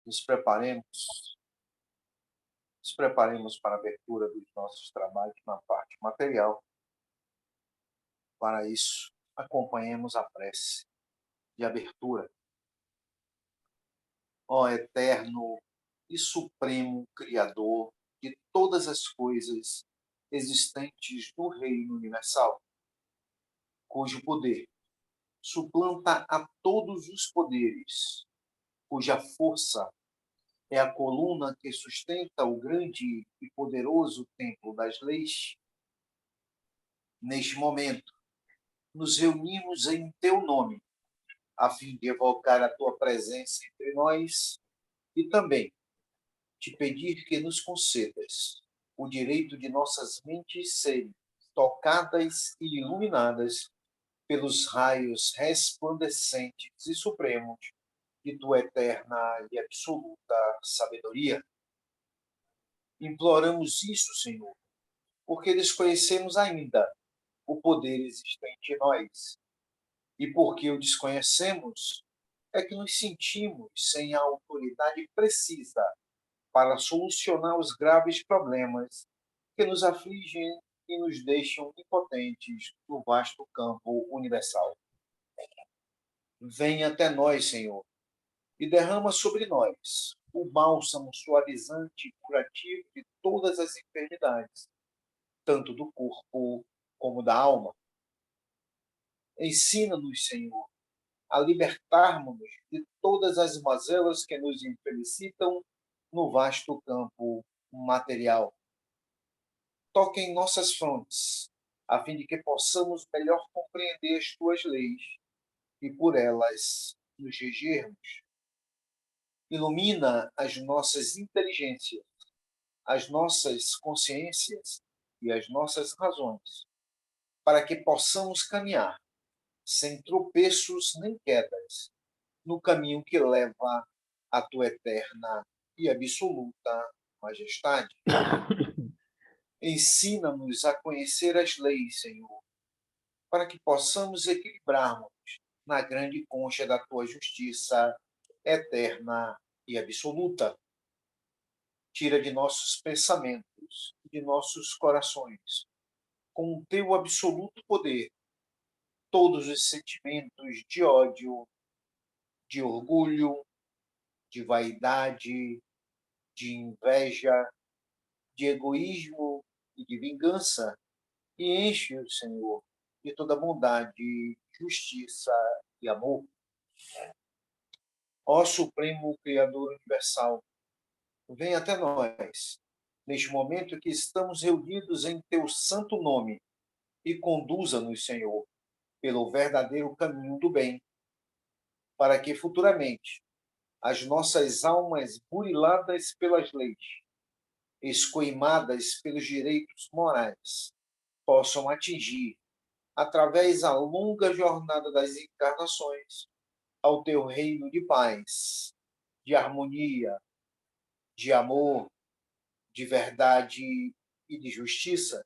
Nos preparemos, nos preparemos para a abertura dos nossos trabalhos na parte material. Para isso, acompanhemos a prece de abertura. Ó eterno e supremo Criador de todas as coisas existentes no Reino Universal, cujo poder suplanta a todos os poderes, cuja força é a coluna que sustenta o grande e poderoso templo das leis. Neste momento, nos reunimos em teu nome, a fim de evocar a tua presença entre nós e também te pedir que nos concedas o direito de nossas mentes serem tocadas e iluminadas pelos raios resplandecentes e supremos de tua eterna e absoluta sabedoria. Imploramos isso, Senhor, porque desconhecemos ainda o poder existente em nós, e porque o desconhecemos é que nos sentimos sem a autoridade precisa para solucionar os graves problemas que nos afligem e nos deixam impotentes no vasto campo universal. Venha até nós, Senhor, e derrama sobre nós o bálsamo suavizante e curativo de todas as enfermidades, tanto do corpo como da alma. Ensina-nos, Senhor, a libertarmos-nos de todas as mazelas que nos infelicitam no vasto campo material. Toque em nossas frontes, a fim de que possamos melhor compreender as tuas leis e por elas nos regermos. Ilumina as nossas inteligências, as nossas consciências e as nossas razões, para que possamos caminhar sem tropeços nem quedas, no caminho que leva à tua eterna e absoluta majestade. Ensina-nos a conhecer as leis, Senhor, para que possamos equilibrarmos na grande concha da tua justiça eterna e absoluta. Tira de nossos pensamentos, de nossos corações, com o teu absoluto poder, todos os sentimentos de ódio, de orgulho, de vaidade, de inveja, de egoísmo e de vingança, e enche-o, Senhor, de toda bondade, justiça e amor. Ó Supremo Criador Universal, vem até nós, neste momento que estamos reunidos em teu santo nome, e conduza-nos, Senhor, pelo verdadeiro caminho do bem, para que futuramente as nossas almas buriladas pelas leis, escoimadas pelos direitos morais, possam atingir, através da longa jornada das encarnações, ao teu reino de paz, de harmonia, de amor, de verdade e de justiça.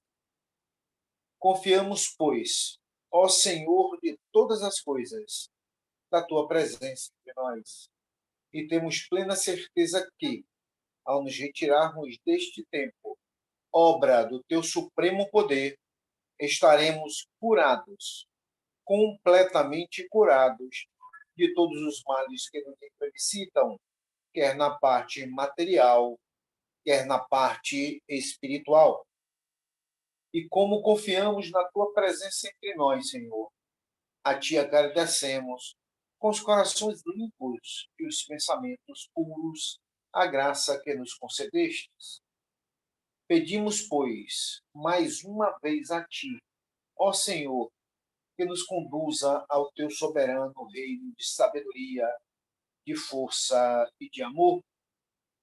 Confiamos, pois, ó Senhor de todas as coisas, da tua presença entre nós, e temos plena certeza que, ao nos retirarmos deste tempo, obra do teu supremo poder, estaremos curados, completamente curados de todos os males que nos felicitam, quer na parte material, quer na parte espiritual. E como confiamos na tua presença entre nós, Senhor, a ti agradecemos, com os corações limpos e os pensamentos puros, a graça que nos concedestes. Pedimos, pois, mais uma vez a ti, ó Senhor, que nos conduza ao teu soberano reino de sabedoria, de força e de amor,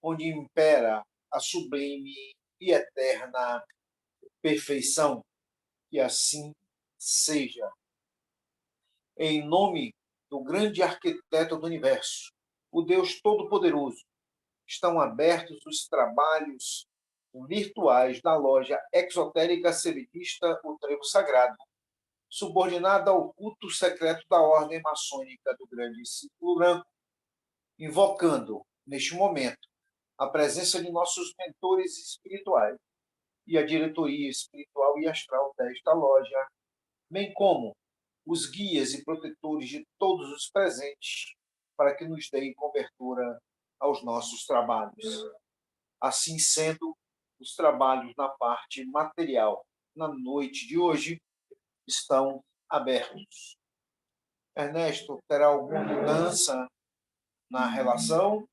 onde impera a sublime e eterna perfeição. Que assim seja. Em nome do grande arquiteto do universo, o Deus Todo-Poderoso, estão abertos os trabalhos virtuais da loja exotérica semitista O Trevo Sagrado, subordinada ao culto secreto da ordem maçônica do Grande Círculo Branco, invocando neste momento, a presença de nossos mentores espirituais e a diretoria espiritual e astral desta loja, bem como os guias e protetores de todos os presentes, para que nos deem cobertura aos nossos trabalhos. Assim sendo, os trabalhos na parte material na noite de hoje estão abertos. Ernesto, terá alguma mudança na relação?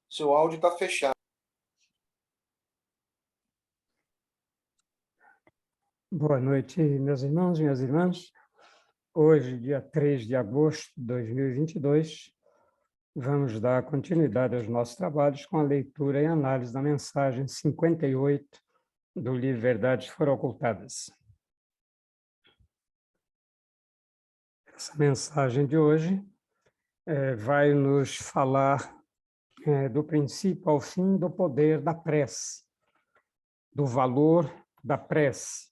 Seu áudio está fechado. Boa noite, meus irmãos e minhas irmãs. Hoje, dia 3 de agosto de 2022, vamos dar continuidade aos nossos trabalhos com a leitura e análise da mensagem 58 do livro Verdades Foram Ocultadas. Essa mensagem de hoje vai nos falar do princípio ao fim do poder da prece, do valor da prece.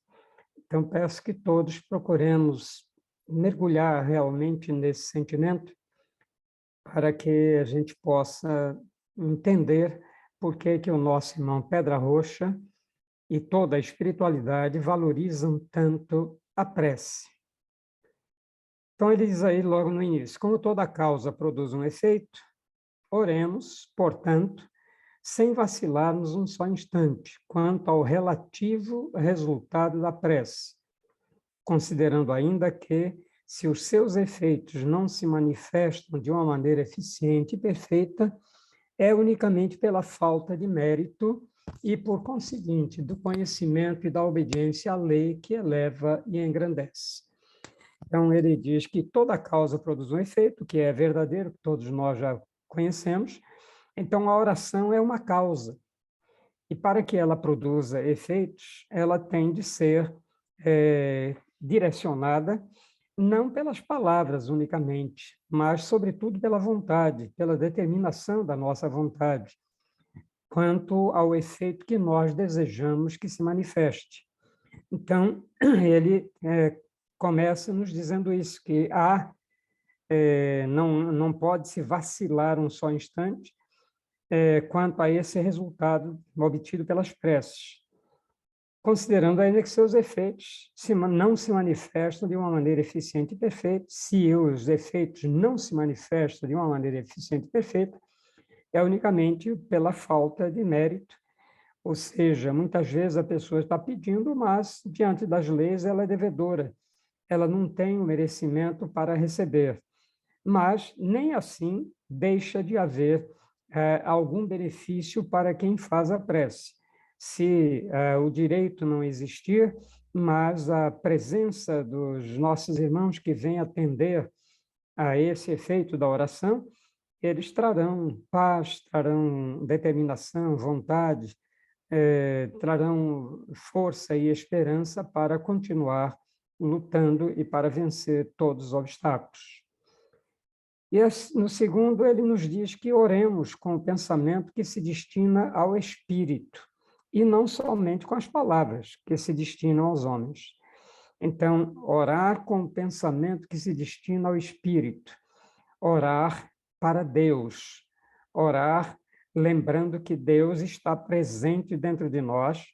Então, peço que todos procuremos mergulhar realmente nesse sentimento para que a gente possa entender por que que o nosso irmão Pedra Roxa e toda a espiritualidade valorizam tanto a prece. Então, ele diz aí logo no início, como toda causa produz um efeito, oremos, portanto, sem vacilarmos um só instante, quanto ao relativo resultado da prece, considerando ainda que, se os seus efeitos não se manifestam de uma maneira eficiente e perfeita, é unicamente pela falta de mérito e, por conseguinte, do conhecimento e da obediência à lei que eleva e engrandece. Então, ele diz que toda causa produz um efeito, que é verdadeiro, que todos nós já conhecemos. Então, a oração é uma causa. E para que ela produza efeitos, ela tem de ser direcionada não pelas palavras unicamente, mas, sobretudo, pela vontade, pela determinação da nossa vontade, quanto ao efeito que nós desejamos que se manifeste. Então, ele começa nos dizendo isso, que não pode se vacilar um só instante quanto a esse resultado obtido pelas preces, considerando ainda que seus efeitos não se manifestam de uma maneira eficiente e perfeita. Se os efeitos não se manifestam de uma maneira eficiente e perfeita, é unicamente pela falta de mérito, ou seja, muitas vezes a pessoa está pedindo, mas diante das leis ela é devedora, ela não tem o merecimento para receber, mas nem assim deixa de haver algum benefício para quem faz a prece. Se o direito não existir, mas a presença dos nossos irmãos que vêm atender a esse efeito da oração, eles trarão paz, trarão determinação, vontade, trarão força e esperança para continuar lutando e para vencer todos os obstáculos. E no segundo, ele nos diz que oremos com o pensamento que se destina ao espírito, e não somente com as palavras que se destinam aos homens. Então, orar com o pensamento que se destina ao espírito, orar para Deus, orar lembrando que Deus está presente dentro de nós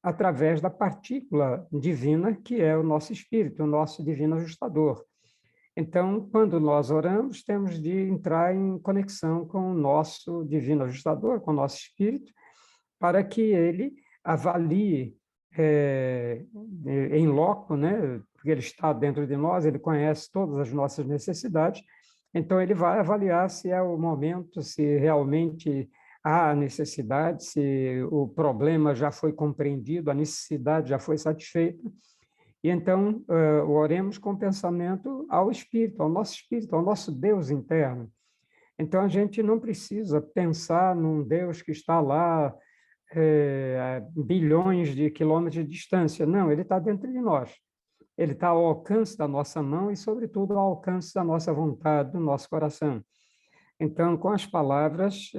através da partícula divina que é o nosso espírito, o nosso divino ajustador. Então, quando nós oramos, temos de entrar em conexão com o nosso divino ajustador, com o nosso espírito, para que ele avalie em loco, né? Porque ele está dentro de nós, ele conhece todas as nossas necessidades, então ele vai avaliar se é o momento, se realmente há necessidade, se o problema já foi compreendido, a necessidade já foi satisfeita. E então, oremos com pensamento ao Espírito, ao nosso Deus interno. Então, a gente não precisa pensar num Deus que está lá a bilhões de quilômetros de distância. Não, ele está dentro de nós. Ele está ao alcance da nossa mão e, sobretudo, ao alcance da nossa vontade, do nosso coração. Então, com as palavras,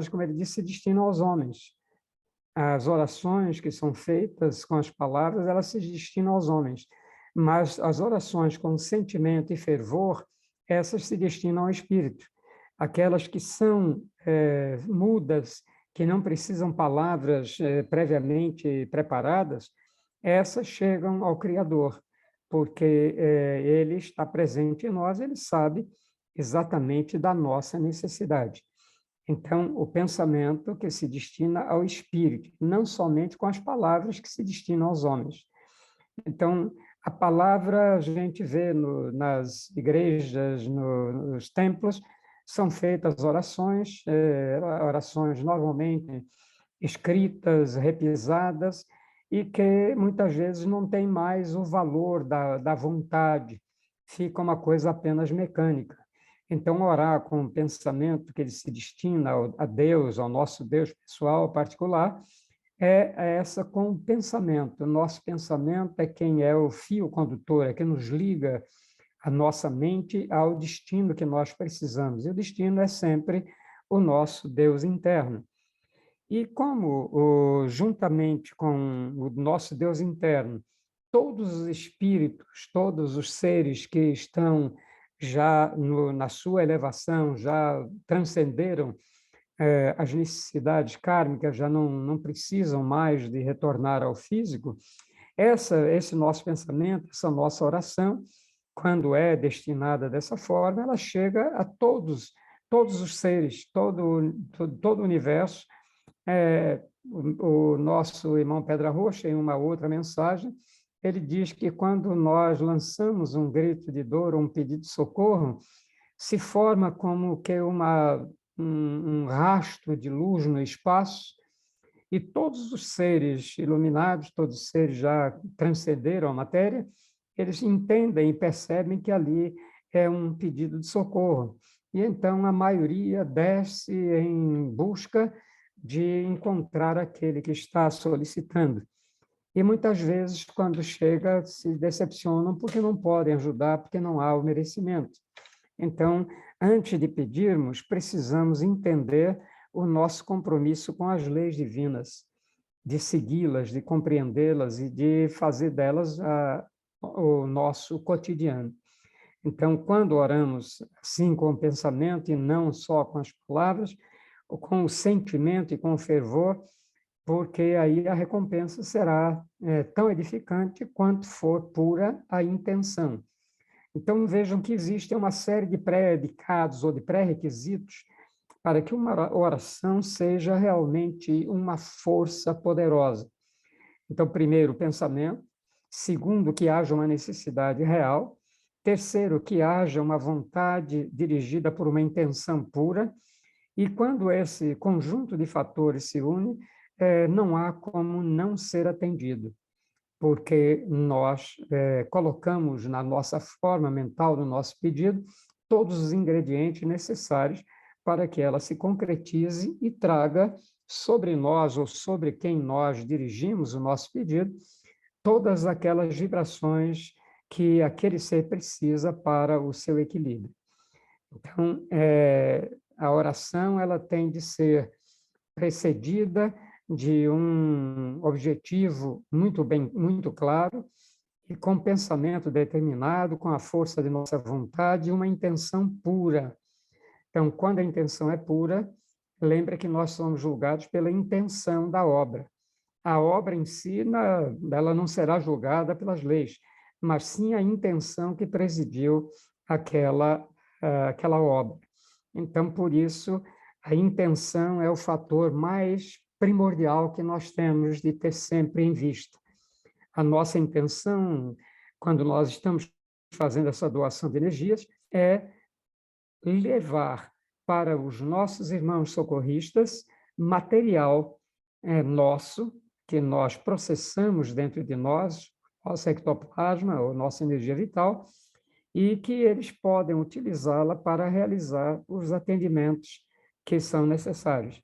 como ele disse, se destinam aos homens. As orações que são feitas com as palavras, elas se destinam aos homens. mas as orações com sentimento e fervor, essas se destinam ao espírito. Aquelas que são mudas, que não precisam palavras previamente preparadas, essas chegam ao Criador, porque Ele está presente em nós, Ele sabe exatamente da nossa necessidade. Então, o pensamento que se destina ao espírito, não somente com as palavras que se destinam aos homens. Então, a palavra a gente vê nas igrejas, nos templos, são feitas orações, orações normalmente escritas, repisadas, e que muitas vezes não tem mais o valor da vontade, fica uma coisa apenas mecânica. Então, orar com o pensamento que ele se destina a Deus, ao nosso Deus pessoal, particular, é essa com o pensamento. O nosso pensamento é quem é o fio condutor, é que nos liga a nossa mente ao destino que nós precisamos. E o destino é sempre o nosso Deus interno. E como, juntamente com o nosso Deus interno, todos os espíritos, todos os seres que estão já na sua elevação, já transcenderam as necessidades kármicas, já não precisam mais de retornar ao físico, esse nosso pensamento, essa nossa oração, quando é destinada dessa forma, ela chega a todos os seres, todo o universo. O nosso irmão Pedra Roxa, em uma outra mensagem, ele diz que quando nós lançamos um grito de dor ou um pedido de socorro, se forma como que um rastro de luz no espaço, e todos os seres iluminados, todos os seres já transcenderam a matéria, eles entendem e percebem que ali é um pedido de socorro. E então a maioria desce em busca de encontrar aquele que está solicitando. E muitas vezes, quando chega, se decepcionam porque não podem ajudar, porque não há o merecimento. Então, antes de pedirmos, precisamos entender o nosso compromisso com as leis divinas, de segui-las, de compreendê-las e de fazer delas o nosso cotidiano. Então, quando oramos assim com o pensamento e não só com as palavras, com o sentimento e com o fervor, porque aí a recompensa será tão edificante quanto for pura a intenção. Então, vejam que existe uma série de predicados ou de pré-requisitos para que uma oração seja realmente uma força poderosa. Então, primeiro, o pensamento. Segundo, que haja uma necessidade real. Terceiro, que haja uma vontade dirigida por uma intenção pura. E quando esse conjunto de fatores se une, não há como não ser atendido, porque nós colocamos na nossa forma mental, no nosso pedido, todos os ingredientes necessários para que ela se concretize e traga sobre nós ou sobre quem nós dirigimos o nosso pedido, todas aquelas vibrações que aquele ser precisa para o seu equilíbrio. Então, a oração ela tem de ser precedida de um objetivo muito claro e com pensamento determinado, com a força de nossa vontade e uma intenção pura. Então, quando a intenção é pura, lembra que nós somos julgados pela intenção da obra. A obra em si, ela não será julgada pelas leis, mas sim a intenção que presidiu aquela obra. Então, por isso, a intenção é o fator mais primordial que nós temos de ter sempre em vista. A nossa intenção, quando nós estamos fazendo essa doação de energias, é levar para os nossos irmãos socorristas material nosso, que nós processamos dentro de nós, nosso ectoplasma, ou nossa energia vital, e que eles podem utilizá-la para realizar os atendimentos que são necessários.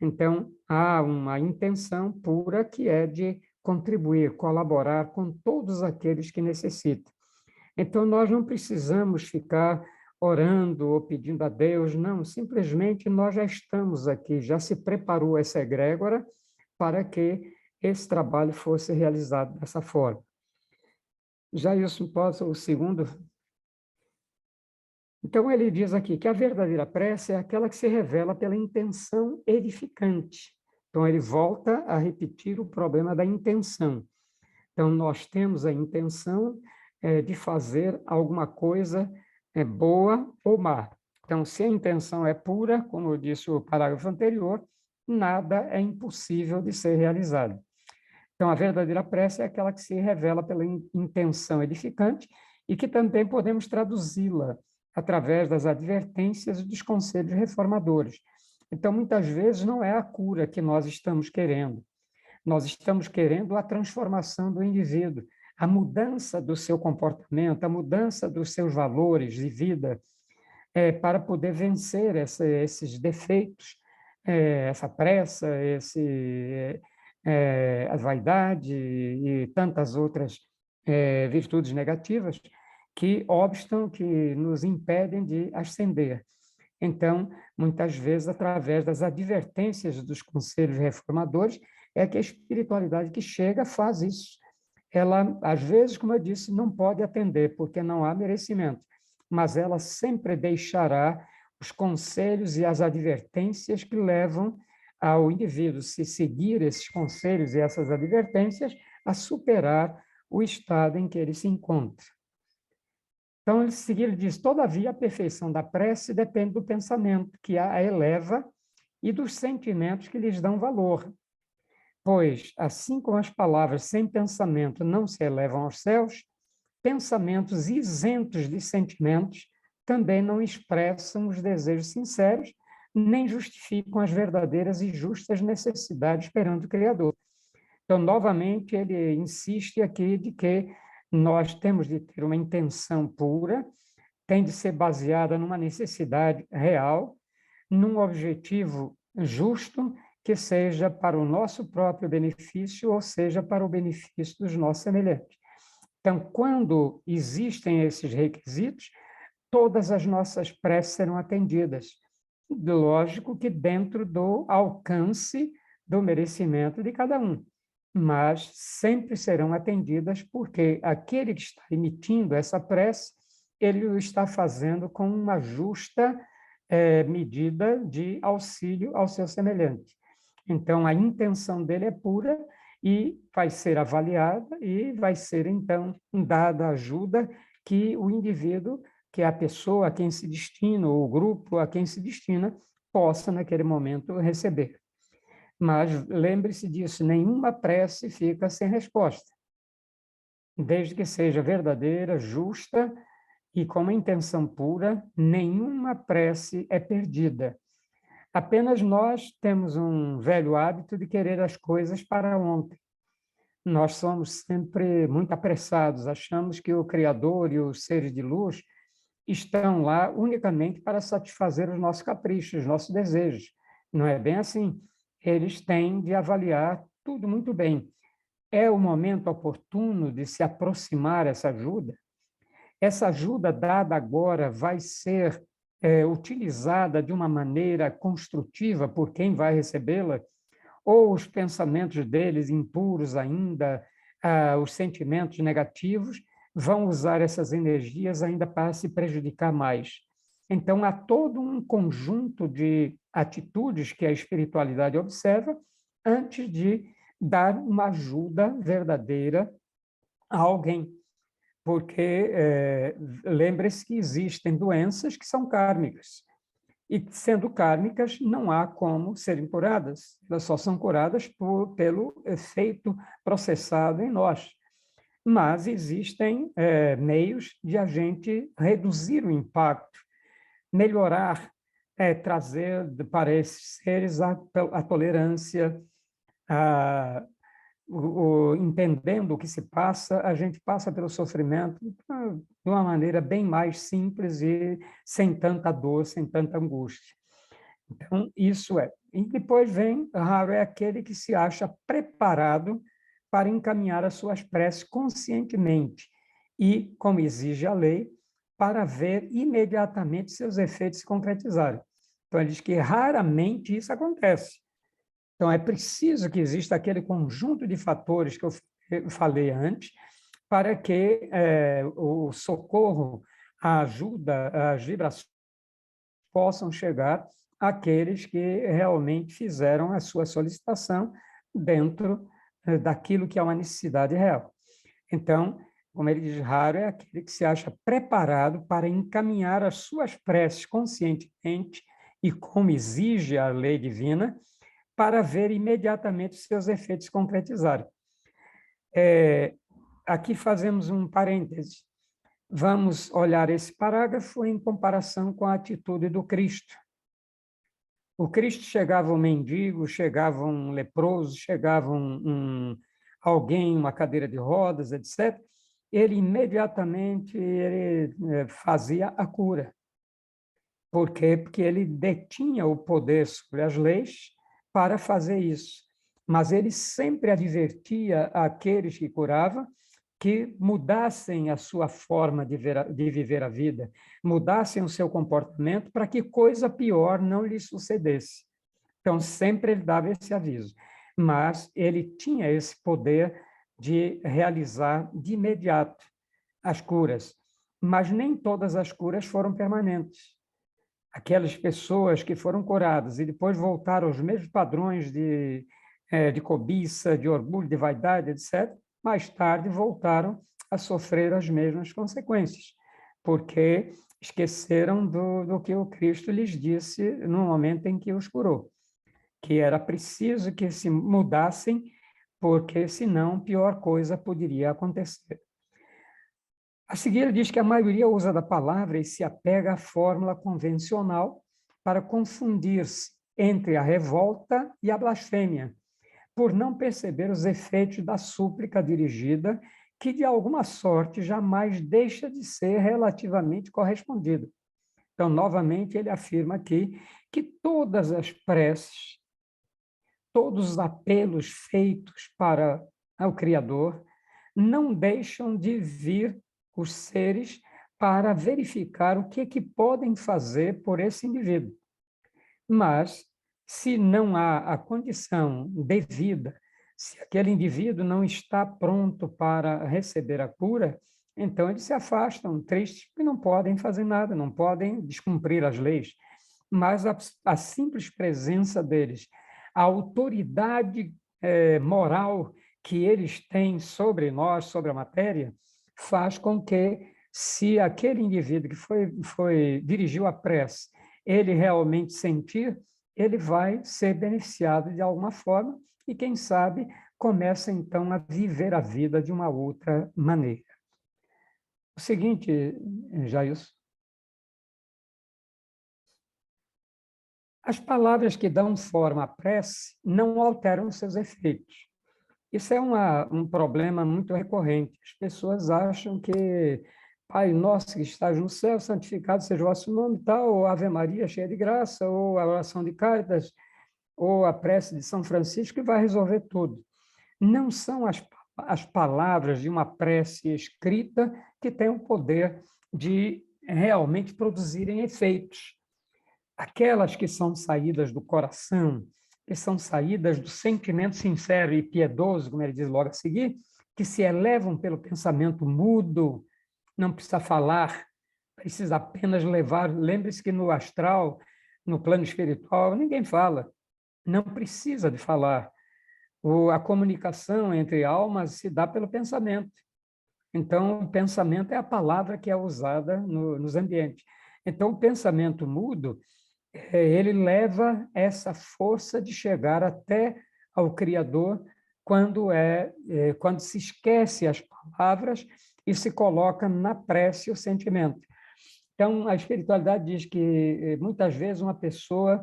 Então, há uma intenção pura que é de contribuir, colaborar com todos aqueles que necessitam. Então, nós não precisamos ficar orando ou pedindo a Deus, não, simplesmente nós já estamos aqui, já se preparou essa egrégora para que esse trabalho fosse realizado dessa forma. Já isso posso, o segundo. Então, ele diz aqui que a verdadeira prece é aquela que se revela pela intenção edificante. Então, ele volta a repetir o problema da intenção. Então, nós temos a intenção de fazer alguma coisa boa ou má. Então, se a intenção é pura, como eu disse o parágrafo anterior, nada é impossível de ser realizado. Então, a verdadeira prece é aquela que se revela pela intenção edificante e que também podemos traduzi-la através das advertências e dos conselhos reformadores. Então, muitas vezes, não é a cura que nós estamos querendo. Nós estamos querendo a transformação do indivíduo, a mudança do seu comportamento, a mudança dos seus valores de vida, para poder vencer esses defeitos, essa pressa, a vaidade e tantas outras virtudes negativas que obstam, que nos impedem de ascender. Então, muitas vezes, através das advertências dos conselhos reformadores, é que a espiritualidade que chega faz isso. Ela, às vezes, como eu disse, não pode atender, porque não há merecimento, mas ela sempre deixará os conselhos e as advertências que levam ao indivíduo, se seguir esses conselhos e essas advertências, a superar o estado em que ele se encontra. Então, ele seguir, ele diz, todavia, a perfeição da prece depende do pensamento, que a eleva, e dos sentimentos que lhes dão valor. Pois, assim como as palavras sem pensamento não se elevam aos céus, pensamentos isentos de sentimentos também não expressam os desejos sinceros, nem justificam as verdadeiras e justas necessidades perante o Criador. Então, novamente, ele insiste aqui de que nós temos de ter uma intenção pura, tem de ser baseada numa necessidade real, num objetivo justo, que seja para o nosso próprio benefício, ou seja, para o benefício dos nossos semelhantes. Então, quando existem esses requisitos, todas as nossas preces serão atendidas. Lógico que dentro do alcance do merecimento de cada um, mas sempre serão atendidas porque aquele que está emitindo essa prece, ele o está fazendo com uma justa medida de auxílio ao seu semelhante. Então, a intenção dele é pura e vai ser avaliada e vai ser, então, dada ajuda que o indivíduo, que a pessoa a quem se destina, ou o grupo a quem se destina, possa, naquele momento, receber. Mas lembre-se disso, nenhuma prece fica sem resposta, desde que seja verdadeira, justa e com uma intenção pura, nenhuma prece é perdida. Apenas nós temos um velho hábito de querer as coisas para ontem. Nós somos sempre muito apressados, achamos que o Criador e os seres de luz estão lá unicamente para satisfazer os nossos caprichos, os nossos desejos. Não é bem assim. Eles têm de avaliar tudo muito bem. É o momento oportuno de se aproximar essa ajuda? Essa ajuda dada agora vai ser utilizada de uma maneira construtiva por quem vai recebê-la? Ou os pensamentos deles, impuros ainda, os sentimentos negativos, vão usar essas energias ainda para se prejudicar mais? Então, há todo um conjunto de atitudes que a espiritualidade observa antes de dar uma ajuda verdadeira a alguém. Porque lembre-se que existem doenças que são kármicas. E, sendo kármicas, não há como serem curadas. Elas só são curadas pelo efeito processado em nós. Mas existem meios de a gente reduzir o impacto, melhorar, trazer para esses seres a tolerância, entendendo o que se passa, a gente passa pelo sofrimento de uma maneira bem mais simples e sem tanta dor, sem tanta angústia. Então, isso é. E depois vem, raro é aquele que se acha preparado para encaminhar as suas preces conscientemente e, como exige a lei, para ver imediatamente seus efeitos se concretizarem. Então, ele diz que raramente isso acontece. Então, é preciso que exista aquele conjunto de fatores que eu falei antes, para que o socorro, a ajuda, as vibrações possam chegar àqueles que realmente fizeram a sua solicitação dentro daquilo que é uma necessidade real. Então, como ele diz, raro é aquele que se acha preparado para encaminhar as suas preces conscientemente e como exige a lei divina, para ver imediatamente os seus efeitos concretizarem. Aqui fazemos um parêntese. Vamos olhar esse parágrafo em comparação com a atitude do Cristo. O Cristo chegava um mendigo, chegava um leproso, chegava alguém em uma cadeira de rodas, etc. Ele imediatamente fazia a cura. Por quê? Porque ele detinha o poder sobre as leis para fazer isso. Mas ele sempre advertia aqueles que curava que mudassem a sua forma de viver a vida, mudassem o seu comportamento para que coisa pior não lhe sucedesse. Então, sempre ele dava esse aviso. Mas ele tinha esse poder de realizar de imediato as curas. Mas nem todas as curas foram permanentes. Aquelas pessoas que foram curadas e depois voltaram aos mesmos padrões de cobiça, de orgulho, de vaidade, etc., mais tarde voltaram a sofrer as mesmas consequências, porque esqueceram do que o Cristo lhes disse no momento em que os curou, que era preciso que se mudassem, porque senão pior coisa poderia acontecer. A seguir, ele diz que a maioria usa da palavra e se apega à fórmula convencional para confundir-se entre a revolta e a blasfêmia, por não perceber os efeitos da súplica dirigida, que de alguma sorte jamais deixa de ser relativamente correspondida. Então, novamente, ele afirma aqui que todas as preces, todos os apelos feitos para o Criador, não deixam de vir os seres para verificar o que podem fazer por esse indivíduo. Mas, se não há a condição devida, se aquele indivíduo não está pronto para receber a cura, então eles se afastam, tristes, porque não podem fazer nada, não podem descumprir as leis. Mas a simples presença deles, a autoridade moral que eles têm sobre nós, sobre a matéria, faz com que, se aquele indivíduo que dirigiu a prece, ele realmente sentir, ele vai ser beneficiado de alguma forma e, quem sabe, começa então a viver a vida de uma outra maneira. O seguinte, Jailson, as palavras que dão forma à prece não alteram seus efeitos. Isso é um problema muito recorrente. As pessoas acham que Pai nosso que estás no céu, santificado seja o vosso nome, tal, ou Ave Maria cheia de graça, ou a oração de Cáritas, ou a prece de São Francisco, que vai resolver tudo. Não são as palavras de uma prece escrita que têm o poder de realmente produzirem efeitos. Aquelas que são saídas do coração, que são saídas do sentimento sincero e piedoso, como ele diz logo a seguir, que se elevam pelo pensamento mudo, não precisa falar, precisa apenas levar. Lembre-se que no astral, no plano espiritual, ninguém fala, não precisa de falar. A comunicação entre almas se dá pelo pensamento. Então, o pensamento é a palavra que é usada nos ambientes. Então, o pensamento mudo, ele leva essa força de chegar até ao Criador quando se esquece as palavras e se coloca na prece o sentimento. Então, a espiritualidade diz que muitas vezes uma pessoa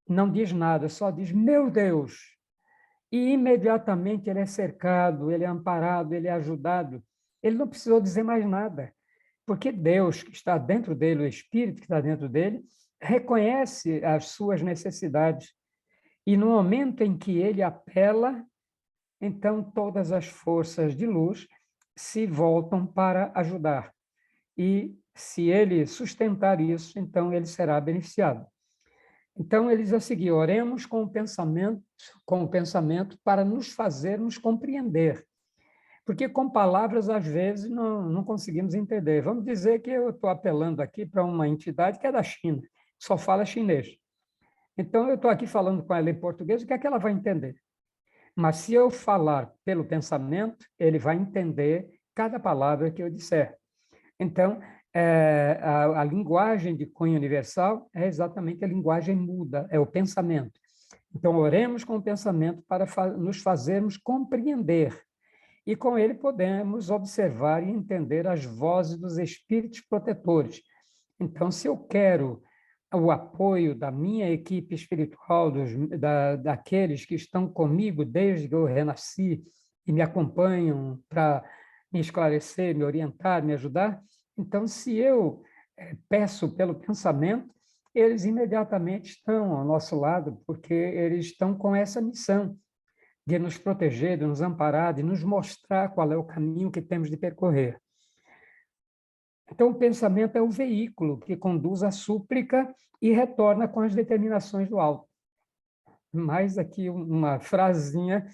não diz nada, só diz, meu Deus, e imediatamente ele é cercado, ele é amparado, ele é ajudado. Ele não precisou dizer mais nada, porque Deus que está dentro dele, o Espírito que está dentro dele, reconhece as suas necessidades. E no momento em que ele apela, então todas as forças de luz se voltam para ajudar. E se ele sustentar isso, então ele será beneficiado. Então, ele diz a seguir, oremos com o pensamento para nos fazermos compreender. porque com palavras, às vezes, não conseguimos entender. Vamos dizer que eu estou apelando aqui para uma entidade que é da China, só fala chinês. Então, eu estou aqui falando com ela em português, o que é que ela vai entender? Mas se eu falar pelo pensamento, ele vai entender cada palavra que eu disser. Então, a linguagem de cunho universal é exatamente a linguagem muda, é o pensamento. Então, oremos com o pensamento para nos fazermos compreender. E com ele podemos observar e entender as vozes dos espíritos protetores. Então, se eu quero o apoio da minha equipe espiritual, daqueles que estão comigo desde que eu renasci e me acompanham para me esclarecer, me orientar, me ajudar, então, se eu peço pelo pensamento, eles imediatamente estão ao nosso lado, porque eles estão com essa missão de nos proteger, de nos amparar, de nos mostrar qual é o caminho que temos de percorrer. Então, o pensamento é o veículo que conduz à súplica e retorna com as determinações do alto. Mais aqui uma frasinha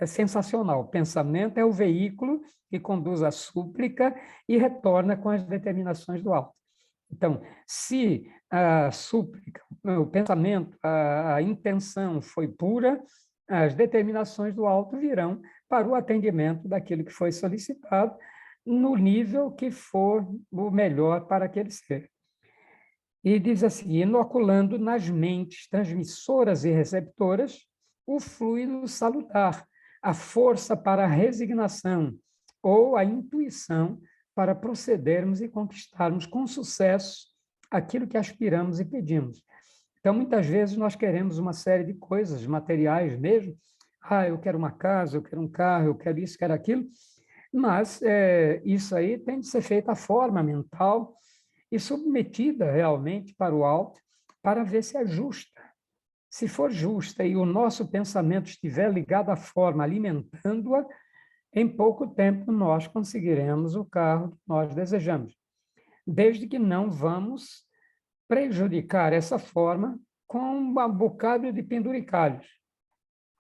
sensacional. Pensamento é o veículo que conduz à súplica e retorna com as determinações do alto. Então, se a súplica, o pensamento, a intenção foi pura, as determinações do alto virão para o atendimento daquilo que foi solicitado, no nível que for o melhor para aquele ser. E diz assim, inoculando nas mentes transmissoras e receptoras o fluido salutar, a força para a resignação ou a intuição para procedermos e conquistarmos com sucesso aquilo que aspiramos e pedimos. Então, muitas vezes, nós queremos uma série de coisas materiais mesmo. Eu quero uma casa, eu quero um carro, eu quero isso, quero aquilo. Mas isso aí tem de ser feito à forma mental e submetida realmente para o alto, para ver se é justa. Se for justa e o nosso pensamento estiver ligado à forma, alimentando-a, em pouco tempo nós conseguiremos o carro que nós desejamos, desde que não vamos prejudicar essa forma com um bocado de penduricalhos.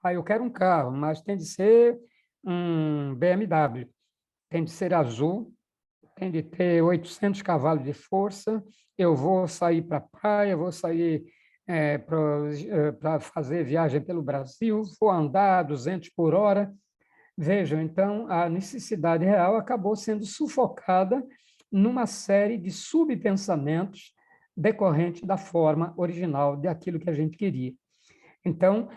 Eu quero um carro, mas tem de ser um BMW, tem de ser azul, tem de ter 800 cavalos de força, eu vou sair para a praia, vou sair para fazer viagem pelo Brasil, vou andar 200 por hora. Vejam, então, a necessidade real acabou sendo sufocada numa série de subpensamentos decorrentes da forma original daquilo que a gente queria. Então,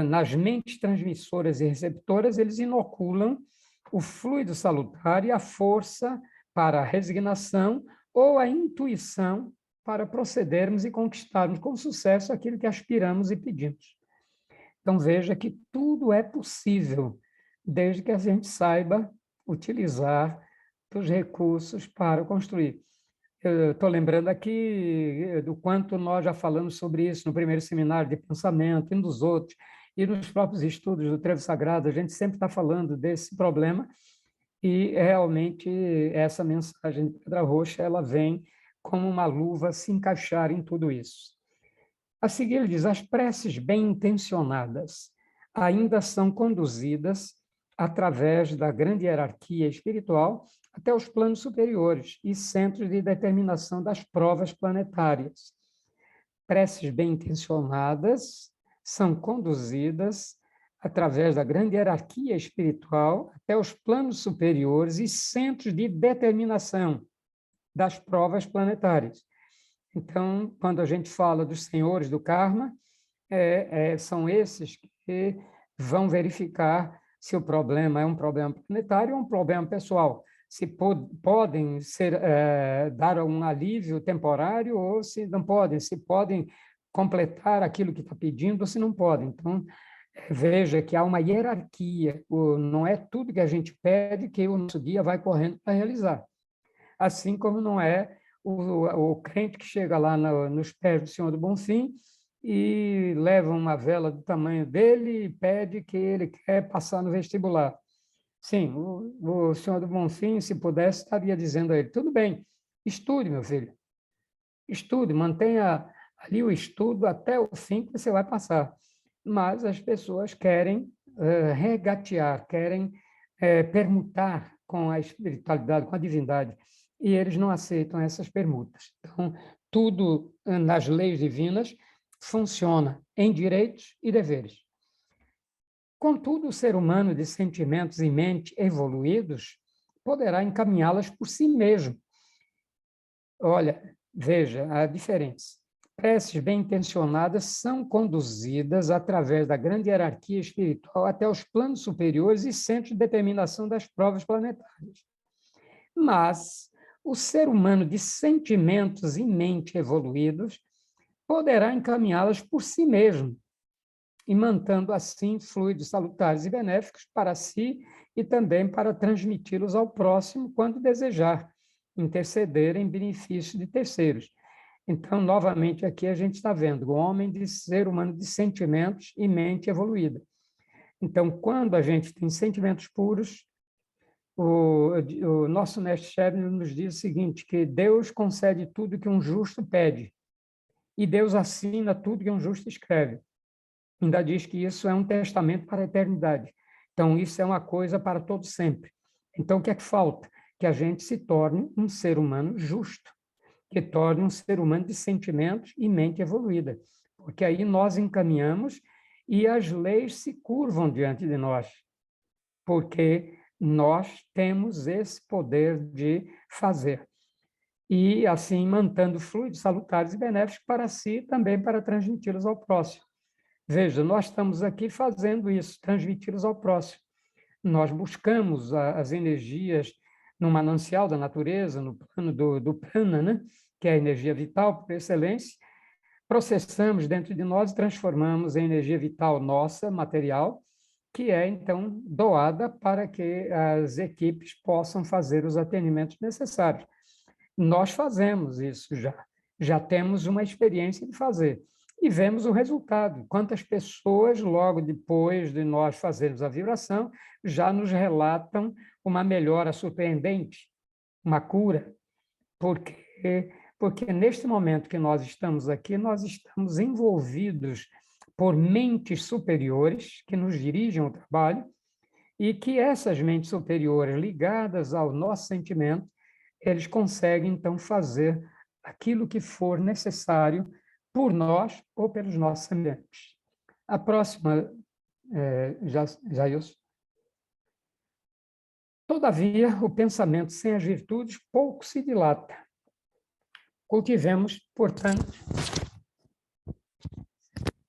nas mentes transmissoras e receptoras, eles inoculam o fluido salutar e a força para a resignação ou a intuição para procedermos e conquistarmos com sucesso aquilo que aspiramos e pedimos. Então, veja que tudo é possível, desde que a gente saiba utilizar os recursos para construir. Eu estou lembrando aqui do quanto nós já falamos sobre isso no primeiro seminário de pensamento, e nos outros, e nos próprios estudos do Trevo Sagrado, a gente sempre está falando desse problema, e realmente essa mensagem de Pedra Roxa, ela vem como uma luva se encaixar em tudo isso. A seguir, ele diz, as preces bem intencionadas ainda são conduzidas através da grande hierarquia espiritual até os planos superiores e centros de determinação das provas planetárias. Preces bem intencionadas são conduzidas através da grande hierarquia espiritual até os planos superiores e centros de determinação das provas planetárias. Então, quando a gente fala dos senhores do karma, são esses que vão verificar se o problema é um problema planetário ou um problema pessoal, se podem dar um alívio temporário ou se não podem, se podem completar aquilo que está pedindo ou se não podem. Então, veja que há uma hierarquia, não é tudo que a gente pede que o nosso guia vai correndo para realizar. Assim como não é o crente que chega lá nos pés do Senhor do Bonfim e leva uma vela do tamanho dele e pede que ele quer passar no vestibular. Sim, o Senhor do Bonfim, se pudesse, estaria dizendo a ele, tudo bem, estude, meu filho, estude, mantenha ali o estudo até o fim que você vai passar. Mas as pessoas querem regatear, querem permutar com a espiritualidade, com a divindade, e eles não aceitam essas permutas. Então, tudo nas leis divinas funciona em direitos e deveres. Contudo, o ser humano de sentimentos e mente evoluídos poderá encaminhá-las por si mesmo. Olha, veja a diferença. Preces bem-intencionadas são conduzidas através da grande hierarquia espiritual até os planos superiores e centros de determinação das provas planetárias. Mas o ser humano de sentimentos e mente evoluídos poderá encaminhá-las por si mesmo, e mantendo assim fluidos salutares e benéficos para si e também para transmiti-los ao próximo quando desejar, interceder em benefício de terceiros. Então, novamente, aqui a gente está vendo o homem de ser humano de sentimentos e mente evoluída. Então, quando a gente tem sentimentos puros, o nosso mestre Shebner nos diz o seguinte, que Deus concede tudo que um justo pede, e Deus assina tudo que um justo escreve. Ainda diz que isso é um testamento para a eternidade. Então, isso é uma coisa para todo sempre. Então, o que é que falta? Que a gente se torne um ser humano justo, que torne um ser humano de sentimentos e mente evoluída. Porque aí nós encaminhamos e as leis se curvam diante de nós, porque nós temos esse poder de fazer. E, assim, mantendo fluidos salutares e benéficos para si, também para transmiti-los ao próximo. Veja, nós estamos aqui fazendo isso, transmiti-los ao próximo. Nós buscamos as energias no manancial da natureza, no plano do prana, né? Que é a energia vital por excelência, processamos dentro de nós e transformamos em energia vital nossa, material, que é, então, doada para que as equipes possam fazer os atendimentos necessários. Nós fazemos isso já temos uma experiência de fazer. E vemos o resultado. Quantas pessoas, logo depois de nós fazermos a vibração, já nos relatam uma melhora surpreendente, uma cura. Porque neste momento que nós estamos aqui, nós estamos envolvidos por mentes superiores que nos dirigem ao trabalho e que essas mentes superiores, ligadas ao nosso sentimento, eles conseguem, então, fazer aquilo que for necessário por nós ou pelos nossos semelhantes. A próxima, Jailson. Todavia, o pensamento sem as virtudes pouco se dilata. Cultivemos, portanto,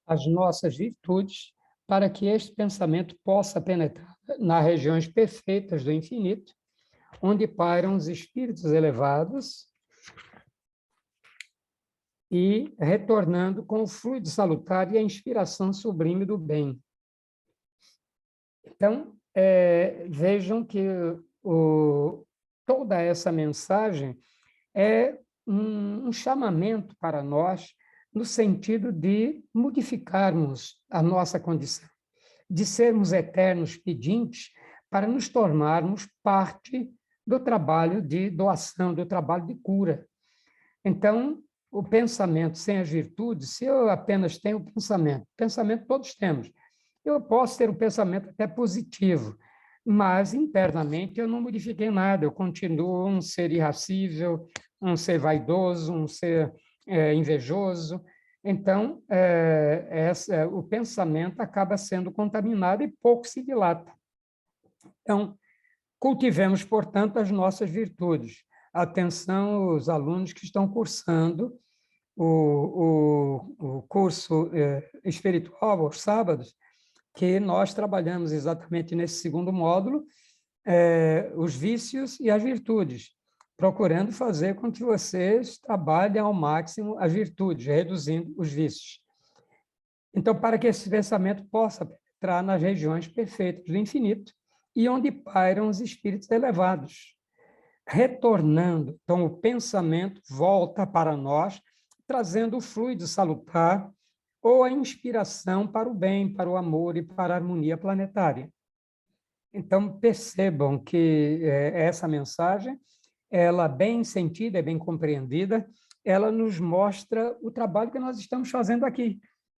as nossas virtudes para que este pensamento possa penetrar nas regiões perfeitas do infinito, onde pairam os espíritos elevados, e retornando com o fluido salutar e a inspiração sublime do bem. Então, vejam que toda essa mensagem é um chamamento para nós no sentido de modificarmos a nossa condição, de sermos eternos pedintes para nos tornarmos parte do trabalho de doação, do trabalho de cura. Então, o pensamento sem as virtudes, se eu apenas tenho pensamento todos temos, eu posso ter um pensamento até positivo, mas internamente eu não modifiquei nada, eu continuo um ser irracível, um ser vaidoso, um ser invejoso. Então, o pensamento acaba sendo contaminado e pouco se dilata. Então, cultivemos, portanto, as nossas virtudes. Atenção, os alunos que estão cursando o curso espiritual aos sábados, que nós trabalhamos exatamente nesse segundo módulo, os vícios e as virtudes, procurando fazer com que vocês trabalhem ao máximo as virtudes, reduzindo os vícios. Então, para que esse pensamento possa penetrar nas regiões perfeitas do infinito e onde pairam os espíritos elevados, retornando. Então, o pensamento volta para nós, trazendo o fluido salutar ou a inspiração para o bem, para o amor e para a harmonia planetária. Então, percebam que essa mensagem, ela bem sentida, bem compreendida, ela nos mostra o trabalho que nós estamos fazendo aqui.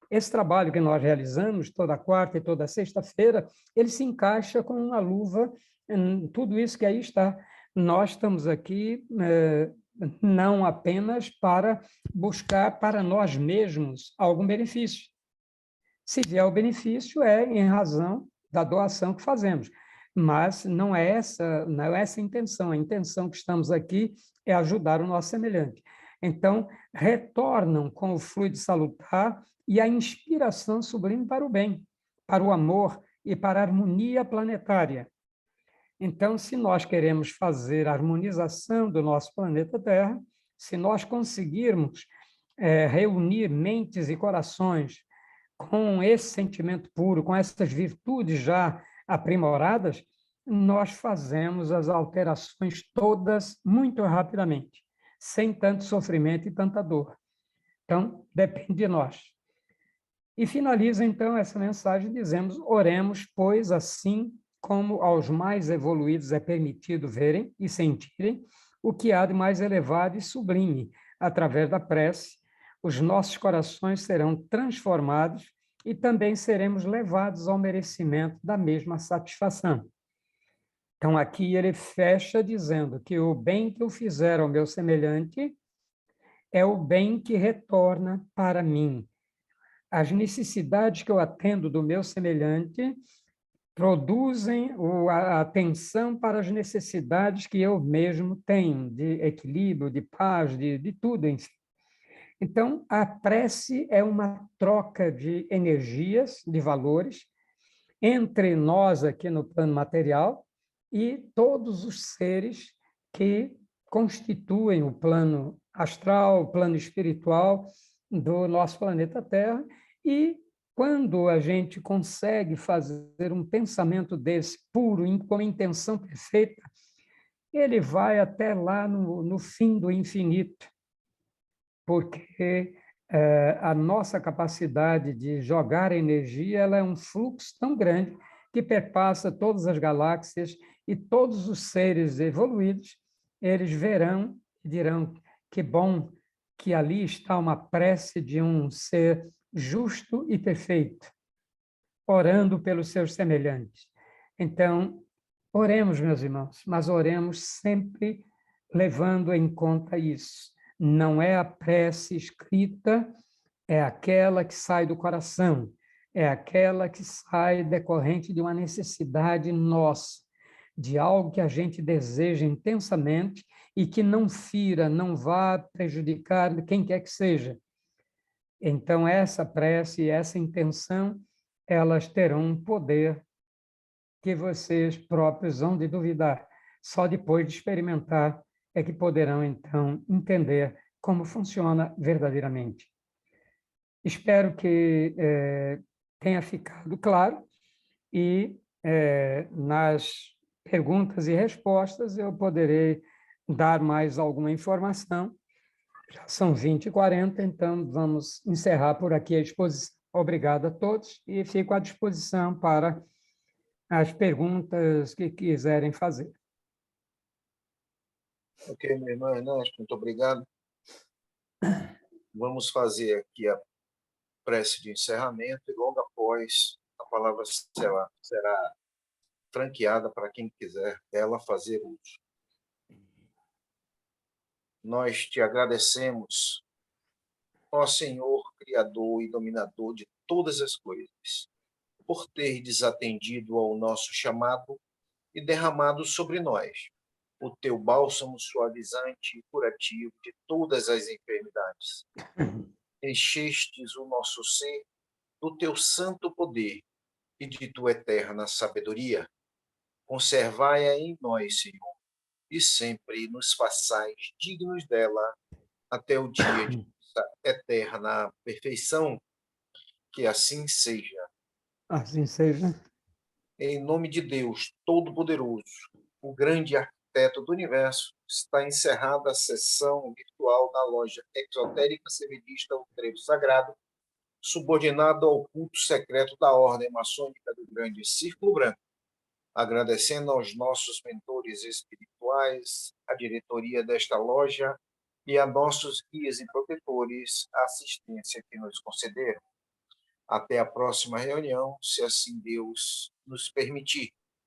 Esse trabalho que nós realizamos toda quarta e toda sexta-feira, ele se encaixa com uma luva tudo isso que aí está. Nós estamos aqui não apenas para buscar para nós mesmos algum benefício. Se vier o benefício, é em razão da doação que fazemos. Mas não é essa a intenção. A intenção que estamos aqui é ajudar o nosso semelhante. Então, retornam com o fluido salutar e a inspiração sublime para o bem, para o amor e para a harmonia planetária. Então, se nós queremos fazer a harmonização do nosso planeta Terra, se nós conseguirmos reunir mentes e corações com esse sentimento puro, com essas virtudes já aprimoradas, nós fazemos as alterações todas muito rapidamente, sem tanto sofrimento e tanta dor. Então, depende de nós. E finaliza, então, essa mensagem, dizemos, oremos, pois assim como aos mais evoluídos é permitido verem e sentirem o que há de mais elevado e sublime, através da prece, os nossos corações serão transformados e também seremos levados ao merecimento da mesma satisfação. Então, aqui ele fecha dizendo que o bem que eu fizer ao meu semelhante é o bem que retorna para mim. As necessidades que eu atendo do meu semelhante produzem a atenção para as necessidades que eu mesmo tenho, de equilíbrio, de paz, de tudo, enfim. Então, a prece é uma troca de energias, de valores, entre nós aqui no plano material e todos os seres que constituem o plano astral, o plano espiritual do nosso planeta Terra. E quando a gente consegue fazer um pensamento desse puro, com intenção perfeita, ele vai até lá no fim do infinito, porque a nossa capacidade de jogar energia ela é um fluxo tão grande que perpassa todas as galáxias e todos os seres evoluídos, eles verão e dirão que bom que ali está uma prece de um ser justo e perfeito, orando pelos seus semelhantes. Então, oremos, meus irmãos, mas oremos sempre levando em conta isso. Não é a prece escrita, é aquela que sai do coração, é aquela que sai decorrente de uma necessidade nossa, de algo que a gente deseja intensamente e que não fira, não vá prejudicar quem quer que seja. Então, essa prece e essa intenção, elas terão um poder que vocês próprios vão de duvidar. Só depois de experimentar é que poderão, então, entender como funciona verdadeiramente. Espero que tenha ficado claro e nas perguntas e respostas eu poderei dar mais alguma informação. Já são 20h40, então vamos encerrar por aqui a exposição. Obrigado a todos e fico à disposição para as perguntas que quiserem fazer. Ok, minha irmã Ernesto, muito obrigado. Vamos fazer aqui a prece de encerramento e logo após a palavra será franqueada para quem quiser dela fazer uso. Nós te agradecemos, ó Senhor, Criador e Dominador de todas as coisas, por ter desatendido ao nosso chamado e derramado sobre nós o teu bálsamo suavizante e curativo de todas as enfermidades. Enchestes o nosso ser do teu santo poder e de tua eterna sabedoria. Conservai-a em nós, Senhor, e sempre nos façais dignos dela até o dia de nossa eterna perfeição. Que assim seja. Assim seja. Em nome de Deus Todo-Poderoso, o grande arquiteto do universo, está encerrada a sessão virtual da loja exotérica seminista O Trevo Sagrado, subordinado ao culto secreto da Ordem Maçônica do Grande Círculo Branco. Agradecendo aos nossos mentores espirituais, à diretoria desta loja e a nossos guias e protetores a assistência que nos concederam. Até a próxima reunião, se assim Deus nos permitir.